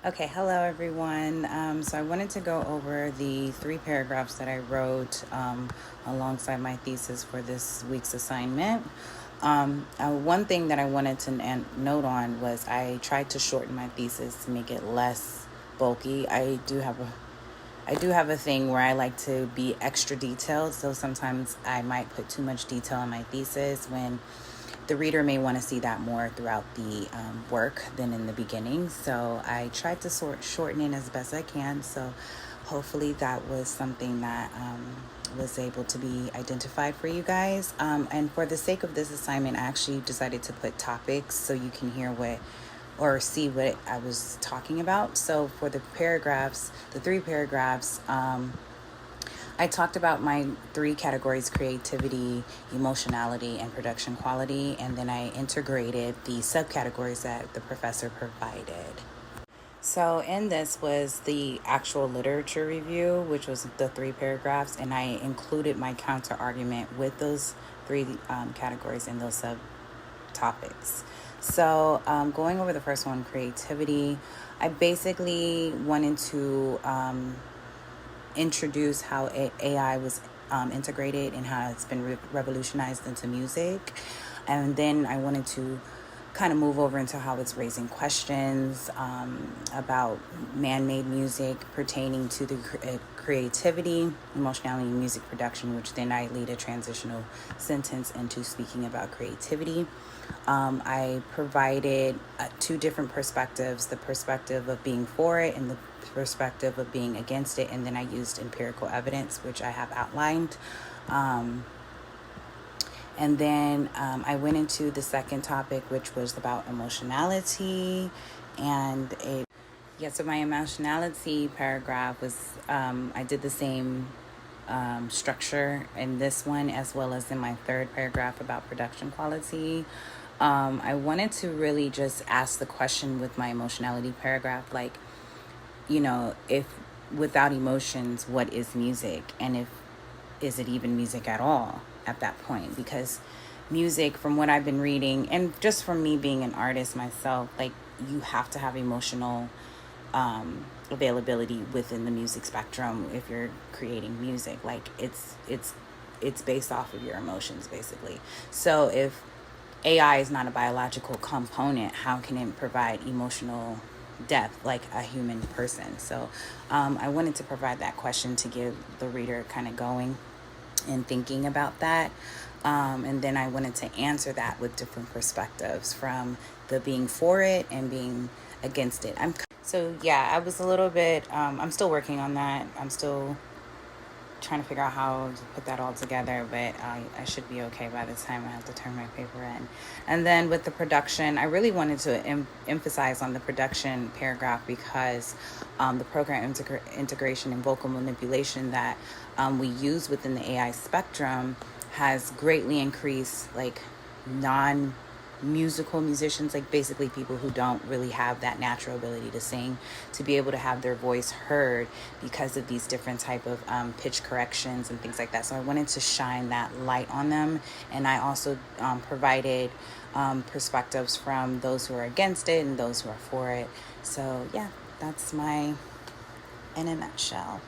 Okay, hello everyone. So I wanted to go over the 3 paragraphs that I wrote alongside my thesis for this week's assignment. One thing that I wanted to note on was I tried to shorten my thesis to make it less bulky. I do have a thing where I like to be extra detailed, so sometimes I might put too much detail in my thesis when the reader may want to see that more throughout the work than in the beginning. So I tried to shorten it as best I can. So hopefully that was something that was able to be identified for you guys. And for the sake of this assignment, I actually decided to put topics so you can hear what or see what I was talking about. So for the 3 paragraphs, I talked about my 3 categories: creativity, emotionality, and production quality, and then I integrated the subcategories that the professor provided. So in this was the actual literature review, which was the 3 paragraphs, and I included my counter argument with those 3 categories and those subtopics. So going over the first one, creativity, I basically wanted to introduce how AI was integrated and how it's been revolutionized into music. And then I wanted to kind of move over into how it's raising questions about man-made music pertaining to the creativity, emotionality, and music production, which then I lead a transitional sentence into speaking about creativity. I provided 2 different perspectives: the perspective of being for it and the perspective of being against it, and then I used empirical evidence, which I have outlined. And then I went into the second topic, which was about emotionality. So my emotionality paragraph was, I did the same structure in this one as well as in my 3rd paragraph about production quality. I wanted to really just ask the question with my emotionality paragraph, like, if without emotions, what is music? And is it even music at all at that point? Because music, from what I've been reading, and just from me being an artist myself, like, you have to have emotional availability within the music spectrum if you're creating music. Like, it's based off of your emotions, basically. So if AI is not a biological component, how can it provide emotional depth like a human person? So I wanted to provide that question to give the reader kind of going and thinking about that. And then I wanted to answer that with different perspectives, from the being for it and being against it. I was a little bit, I'm still working on that. I'm still trying to figure out how to put that all together, but I should be okay by the time I have to turn my paper in. And then with the production, I really wanted to emphasize on the production paragraph because the program integration and vocal manipulation that we use within the AI spectrum has greatly increased, like, non-musical musicians, like basically people who don't really have that natural ability to sing, to be able to have their voice heard because of these different type of pitch corrections and things like that. So I wanted to shine that light on them, and I also provided perspectives from those who are against it and those who are for it. So yeah, that's my in a nutshell.